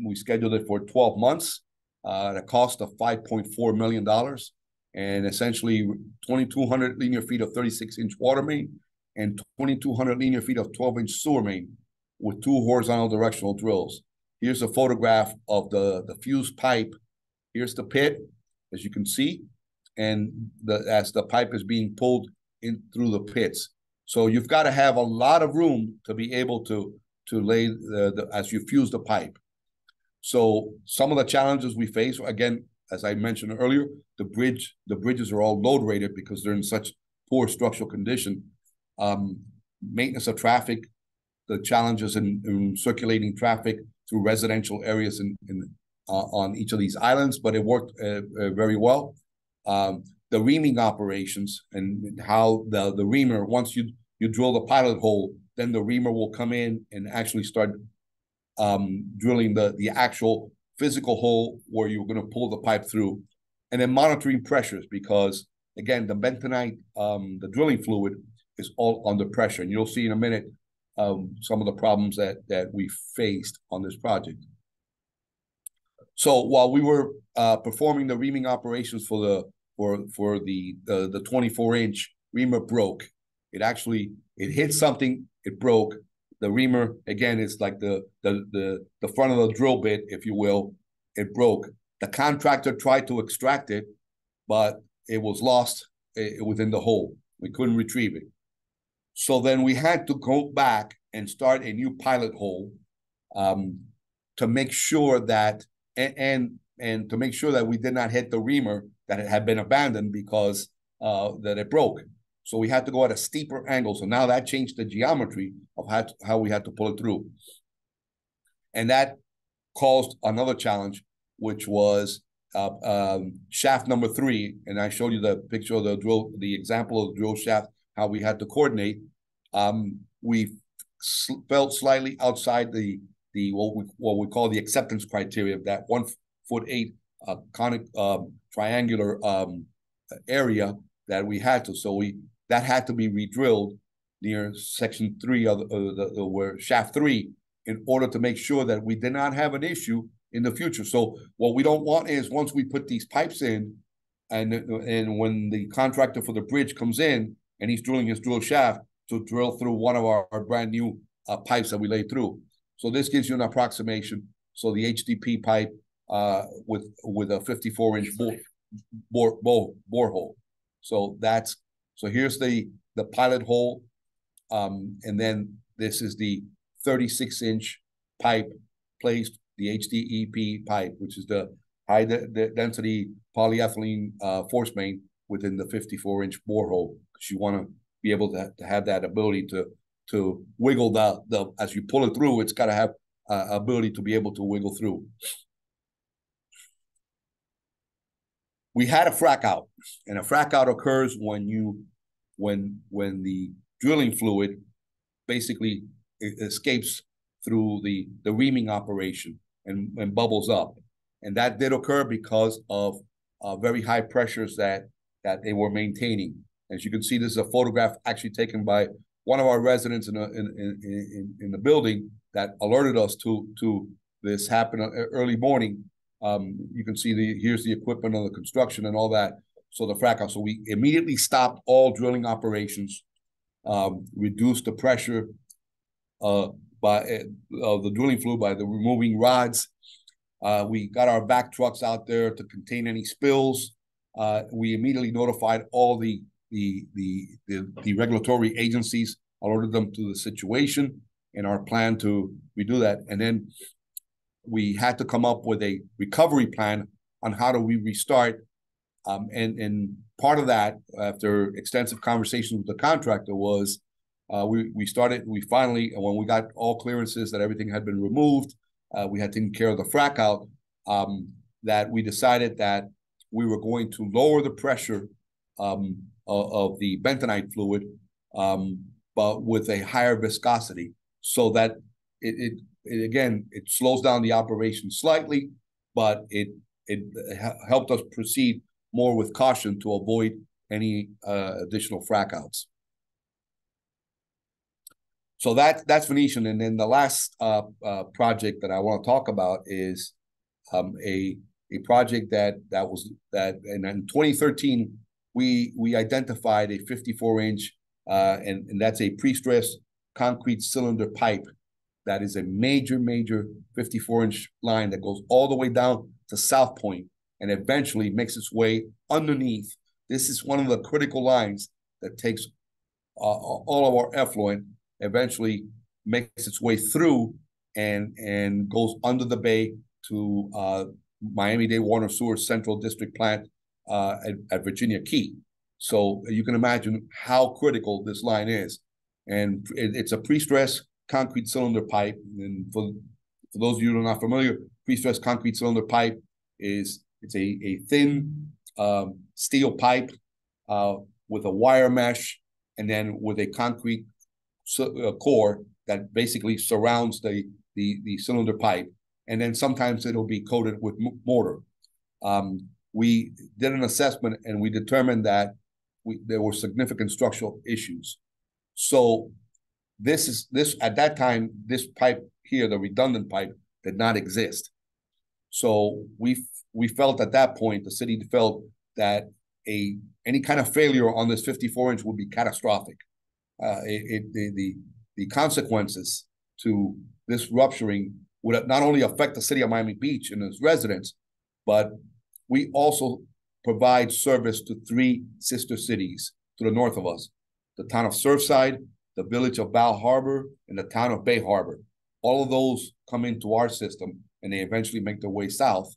We scheduled it for 12 months at a cost of $5.4 million, and essentially 2,200 linear feet of 36-inch water main and 2,200 linear feet of 12-inch sewer main with 2 horizontal directional drills. Here's a photograph of the fused pipe. Here's the pit, as you can see, and as the pipe is being pulled in through the pits. So you've got to have a lot of room to be able to lay as you fuse the pipe. So some of the challenges we face, again, as I mentioned earlier, the bridges are all load rated because they're in such poor structural condition. Maintenance of traffic, the challenges in circulating traffic through residential areas on each of these islands, but it worked very well. The reaming operations and how the reamer, once you drill the pilot hole, then the reamer will come in and actually start drilling the actual physical hole where you're going to pull the pipe through, and then monitoring pressures, because again, the bentonite, the drilling fluid is all under pressure, and you'll see in a minute some of the problems that we faced on this project. So while we were performing the reaming operations for the 24-inch, reamer broke. It hit something, it broke. The reamer, again, is like the front of the drill bit, if you will. It broke. The contractor tried to extract it, but it was lost within the hole. We couldn't retrieve it. So then we had to go back and start a new pilot hole to make sure that, and to make sure that we did not hit the reamer that it had been abandoned because that it broke. So we had to go at a steeper angle. So now that changed the geometry of how we had to pull it through. And that caused another challenge, which was shaft number 3. And I showed you the picture of the drill, the example of the drill shaft, how we had to coordinate. We fell slightly outside the what we call the acceptance criteria of that 1'8" conic triangular area that we had to. So that had to be re-drilled near section 3 of where shaft 3, in order to make sure that we did not have an issue in the future. So what we don't want is, once we put these pipes in, and when the contractor for the bridge comes in and he's drilling his drill shaft, to drill through one of our brand new pipes that we laid through. So this gives you an approximation. So the HDP pipe with a 54-inch borehole. So here's the pilot hole, and then this is the 36-inch pipe placed, the HDEP pipe, which is the high density polyethylene force main within the 54-inch borehole, because you want to be able to have that ability to wiggle the as you pull it through. It's got to have ability to be able to wiggle through. We had a frac out, and a frac out occurs when the drilling fluid basically escapes through the reaming operation and bubbles up. And that did occur because of very high pressures that they were maintaining. As you can see, this is a photograph actually taken by one of our residents in the building that alerted us to this happen early morning. You can see here's the equipment of the construction and all that. So the frac out. So we immediately stopped all drilling operations, reduced the pressure of the drilling fluid by the removing rods. We got our back trucks out there to contain any spills. We immediately notified all the regulatory agencies, alerted them to the situation and our plan to redo that. And then we had to come up with a recovery plan on how do we restart. And part of that, after extensive conversations with the contractor, was we finally, when we got all clearances that everything had been removed, we had taken care of the frac out, that we decided that we were going to lower the pressure of the bentonite fluid, but with a higher viscosity, so that again, it slows down the operation slightly, but it helped us proceed more with caution to avoid any additional frac outs. So that's Venetian. And then the last project that I want to talk about is a project that in 2013 we identified a 54-inch and that's a pre-stressed concrete cylinder pipe that is a major 54-inch line that goes all the way down to South Point and eventually makes its way underneath. This is one of the critical lines that takes all of our effluent, eventually makes its way through and goes under the bay to Miami-Dade Water Sewer Central District Plant at Virginia Key. So you can imagine how critical this line is. And it's a pre-stressed concrete cylinder pipe. And for those of you who are not familiar, pre-stressed concrete cylinder pipe it's a thin steel pipe with a wire mesh and then with a concrete core that basically surrounds the cylinder pipe. And then sometimes it'll be coated with mortar. We did an assessment and we determined that there were significant structural issues. So this at that time, this pipe here, the redundant pipe, did not exist. So we felt at that point, the city felt that any kind of failure on this 54-inch would be catastrophic. The consequences to this rupturing would not only affect the city of Miami Beach and its residents, but we also provide service to 3 sister cities to the north of us: the town of Surfside, the village of Bal Harbor, and the town of Bay Harbor. All of those come into our system, and they eventually make their way south.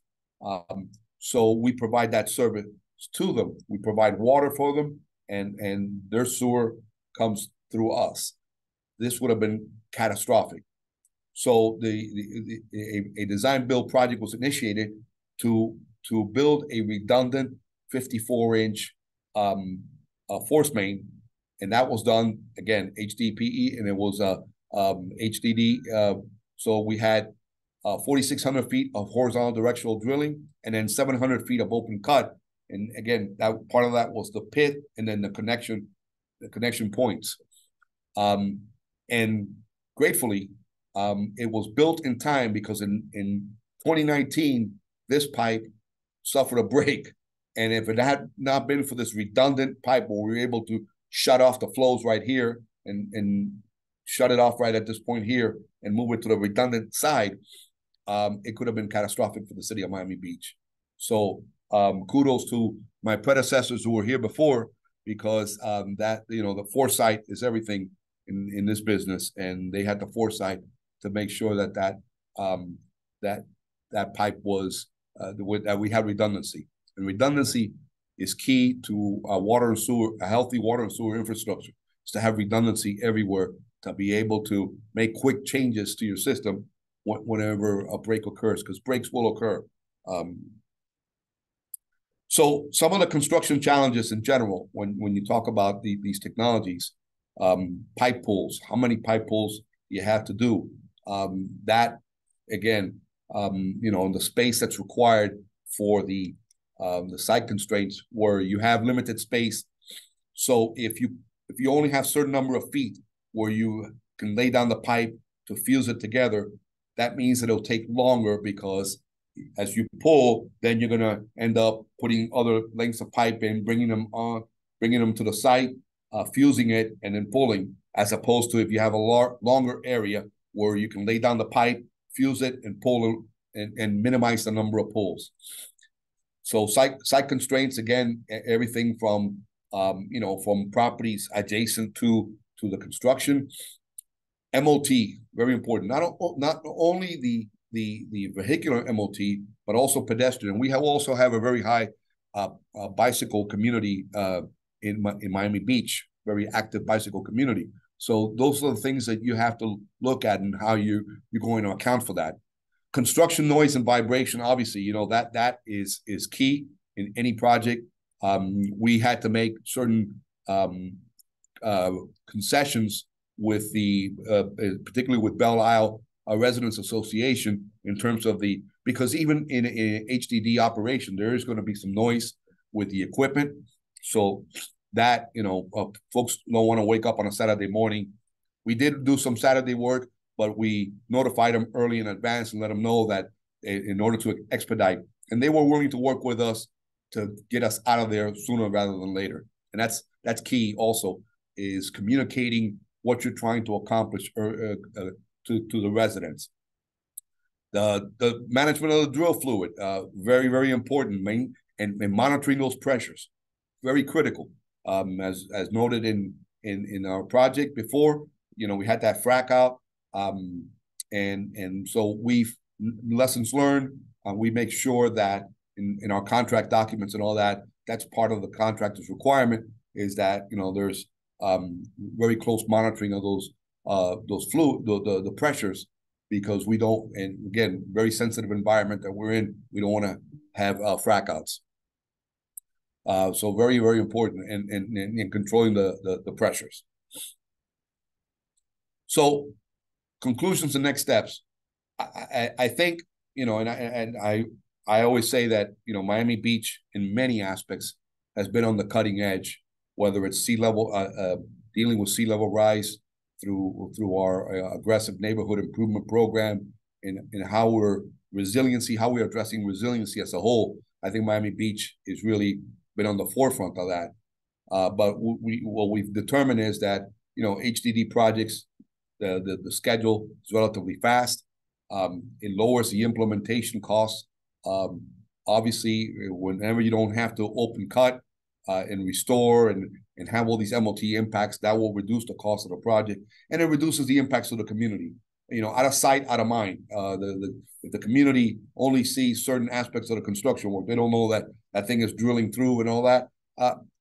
So we provide that service to them. We provide water for them, and their sewer comes through us. This would have been catastrophic. So a design-build project was initiated to build a redundant 54-inch force main, and that was done, again, HDPE, and it was HDD. So we had 4,600 feet of horizontal directional drilling, and then 700 feet of open cut. And again, that part of that was the pit, and then the connection points. And gratefully, it was built in time because in 2019, this pipe suffered a break. And if it had not been for this redundant pipe where we were able to shut off the flows right here and shut it off right at this point here and move it to the redundant side, it could have been catastrophic for the city of Miami Beach. So kudos to my predecessors who were here before, because that, the foresight is everything in this business, and they had the foresight to make sure that pipe was that we had redundancy. And redundancy is key to a healthy water and sewer infrastructure. Is to have redundancy everywhere to be able to make quick changes to your system whenever a break occurs, because breaks will occur. So some of the construction challenges in general, when you talk about these technologies, pipe pulls, how many pipe pulls you have to do, that again, the space that's required for the site constraints, where you have limited space. So if you only have a certain number of feet where you can lay down the pipe to fuse it together, that means it'll take longer, because as you pull, then you're going to end up putting other lengths of pipe in, bringing them to the site, fusing it, and then pulling, as opposed to if you have a longer area where you can lay down the pipe, fuse it, and pull it, and minimize the number of pulls. So site constraints, again, everything from from properties adjacent to the construction. MOT, very important. Not only the vehicular MOT, but also pedestrian. We also have a very high bicycle community in Miami Beach, very active bicycle community. So those are the things that you have to look at and how you're going to account for that. Construction noise and vibration, obviously, that is key in any project. We had to make certain concessions with particularly with Belle Isle residents association in terms of because even in HDD operation, there is going to be some noise with the equipment. So that, folks don't want to wake up on a Saturday morning. We did do some Saturday work, but we notified them early in advance and let them know that in order to expedite, and they were willing to work with us to get us out of there sooner rather than later. And that's key also, is communicating what you're trying to accomplish to the residents. The management of the drill fluid, very, very important, and monitoring those pressures, very critical. As noted in our project before, we had that frac out, and so we've lessons learned. We make sure that in our contract documents and all that, that's part of the contractor's requirement, is that there's very close monitoring of those fluid, the pressures, because we don't, and again, very sensitive environment that we're in, we don't want to have frac outs. So very, very important in controlling the pressures. So conclusions and next steps. I think, and I always say that, Miami Beach in many aspects has been on the cutting edge, whether it's sea level, dealing with sea level rise through our aggressive neighborhood improvement program, and how we're addressing resiliency as a whole. I think Miami Beach is really been on the forefront of that. But what we've determined is that, HDD projects, the schedule is relatively fast. It lowers the implementation costs. Obviously, whenever you don't have to open cut and restore and have all these MOT impacts, that will reduce the cost of the project, and it reduces the impacts of the community. Out of sight, out of mind. If the community only sees certain aspects of the construction work, they don't know that thing is drilling through and all that.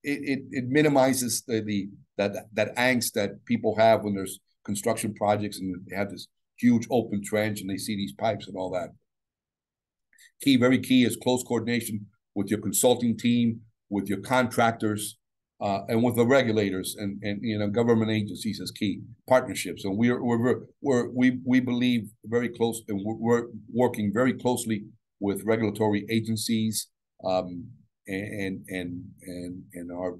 It minimizes that angst that people have when there's construction projects and they have this huge open trench and they see these pipes and all that. Very key is close coordination with your consulting team, with your contractors, and with the regulators and government agencies is key. Partnerships, and we believe very close, and we're working very closely with regulatory agencies, and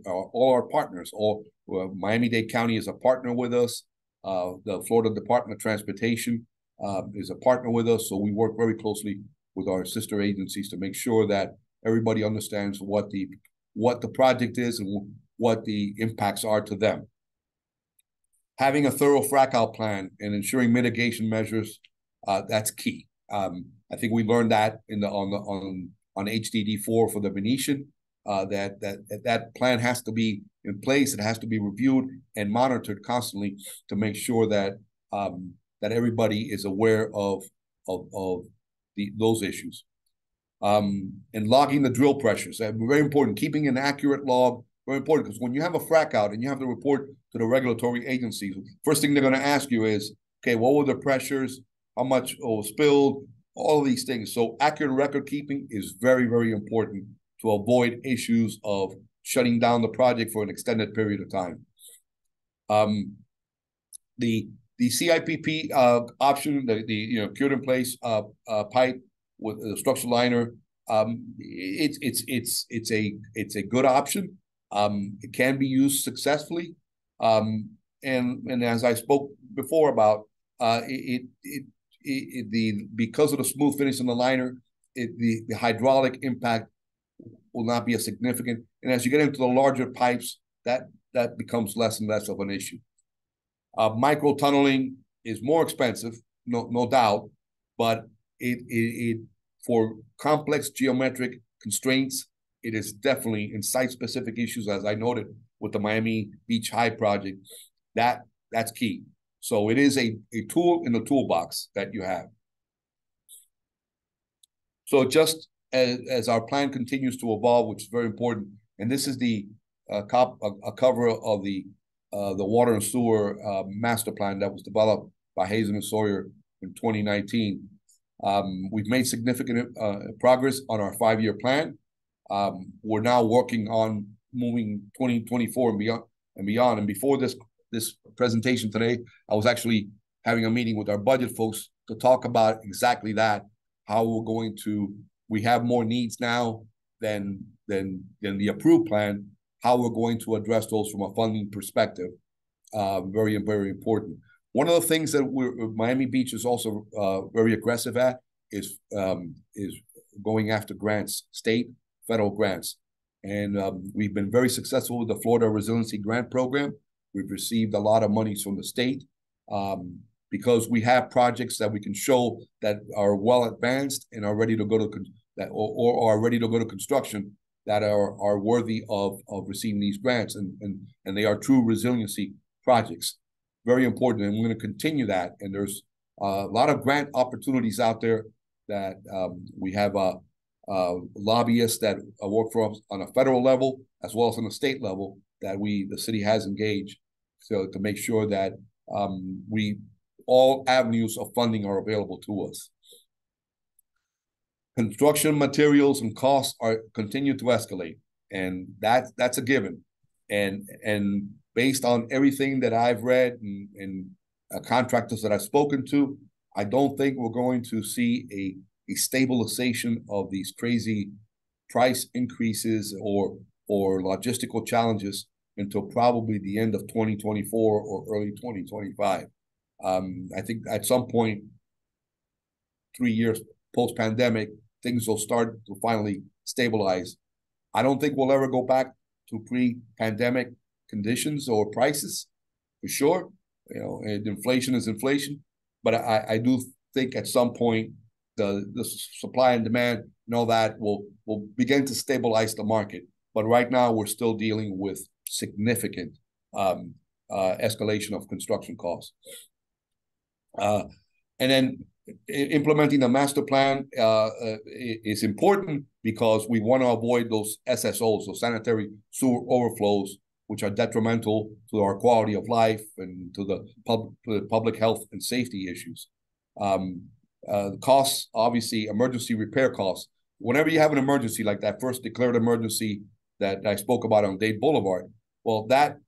all our partners. Miami-Dade County is a partner with us. The Florida Department of Transportation is a partner with us, so we work very closely with our sister agencies to make sure that everybody understands what the project is and what the impacts are to them. Having a thorough frac out plan and ensuring mitigation measures, that's key. I think we learned that on HDD4 for the Venetian, that plan has to be in place. It has to be reviewed and monitored constantly to make sure that everybody is aware of those issues. And logging the drill pressures, very important. Keeping an accurate log, very important, because when you have a frac out and you have to report to the regulatory agencies, first thing they're going to ask you is, okay, what were the pressures? How much was spilled? All of these things. So accurate record keeping is very, very important to avoid issues of shutting down the project for an extended period of time. The CIPP option, the cured in place pipe with the structural liner, it's a good option. It can be used successfully, and as I spoke before about, because of the smooth finish in the liner, the hydraulic impact will not be as significant. And as you get into the larger pipes, that becomes less and less of an issue. Micro tunneling is more expensive, no doubt, but it for complex geometric constraints, it is definitely in site-specific issues, as I noted with the Miami Beach High project. That's key. So it is a tool in the toolbox that you have. So just as our plan continues to evolve, which is very important, and this is a cover of the water and sewer master plan that was developed by Hazen and Sawyer in 2019. We've made significant progress on our 5-year plan. We're now working on moving 2024 and beyond. And before this presentation today, I was actually having a meeting with our budget folks to talk about exactly that, how we're going to, we have more needs now than the approved plan, how we're going to address those from a funding perspective. Very, very important. One of the things that Miami Beach is also very aggressive at is going after grants, state, federal grants. And we've been very successful with the Florida Resiliency Grant Program. We've received a lot of money from the state because we have projects that we can show that are well advanced and are ready to go to or are ready to go to construction, that are worthy of receiving these grants, and they are true resiliency projects. Very important, and we're going to continue that. And there's a lot of grant opportunities out there that we have lobbyists that work for us on a federal level as well as on a state level that the city has engaged, so to make sure that all avenues of funding are available to us. Construction materials and costs continue to escalate, and that's a given. And based on everything that I've read and contractors that I've spoken to, I don't think we're going to see a stabilization of these crazy price increases or logistical challenges until probably the end of 2024 or early 2025. I think at some point, 3 years post-pandemic, things will start to finally stabilize. I don't think we'll ever go back to pre-pandemic conditions or prices, for sure. You know, inflation is inflation, but I do think at some point the supply and demand and all that will begin to stabilize the market. But right now we're still dealing with significant escalation of construction costs. And then implementing the master plan is important because we want to avoid those SSOs, so sanitary sewer overflows, which are detrimental to our quality of life and to the public health and safety issues. Costs, obviously, emergency repair costs. Whenever you have an emergency like that first declared emergency that I spoke about on Dade Boulevard, well, that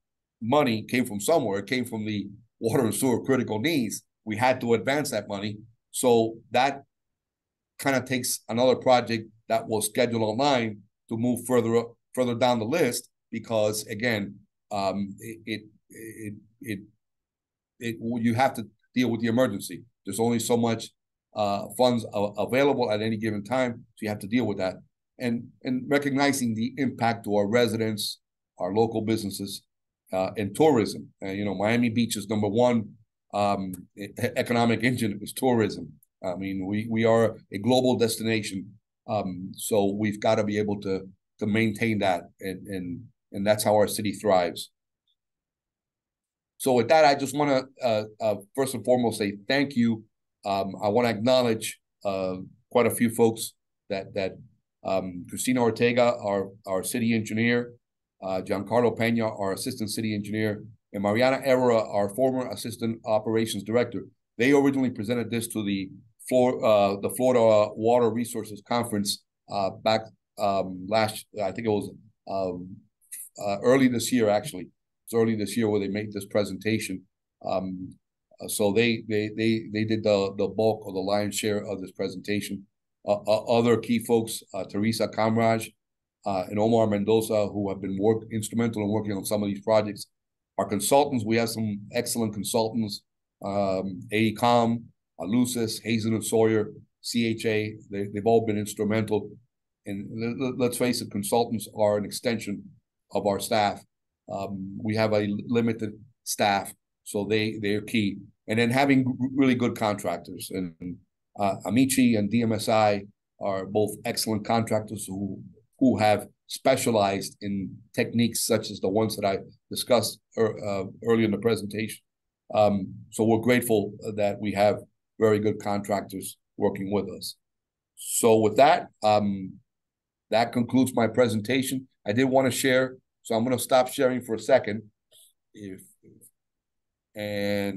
money came from somewhere. It came from the water and sewer critical needs. We had to advance that money. So that kind of takes another project that was scheduled online to move further down the list, because again, you have to deal with the emergency. There's only so much funds available at any given time, so you have to deal with that. And recognizing the impact to our residents, our local businesses, and tourism. You know, Miami Beach is number one economic engine is tourism. I mean, we are a global destination, so we've got to be able to maintain that, and that's how our city thrives. So with that, I just want to first and foremost say thank you. I want to acknowledge quite a few folks that Cristina Ortega, our city engineer, Giancarlo Pena, our assistant city engineer, and Mariana Herrera, our former assistant operations director. They originally presented this to the Florida Water Resources Conference back I think it was early this year, actually. It's early this year where they made this presentation. So they did the bulk of the lion's share of this presentation. Other key folks, Teresa Kamraj and Omar Mendoza, who have been instrumental in working on some of these projects. Our consultants, we have some excellent consultants, AECOM, Lucis, Hazen and Sawyer, CHA. They've all been instrumental. And let's face it, consultants are an extension of our staff. We have a limited staff, so they're key. And then having really good contractors. And Amici and DMSI are both excellent contractors who have specialized in techniques such as the ones that I discussed earlier in the presentation. So we're grateful that we have very good contractors working with us. So with that, that concludes my presentation. I did want to share, so I'm going to stop sharing for a second. And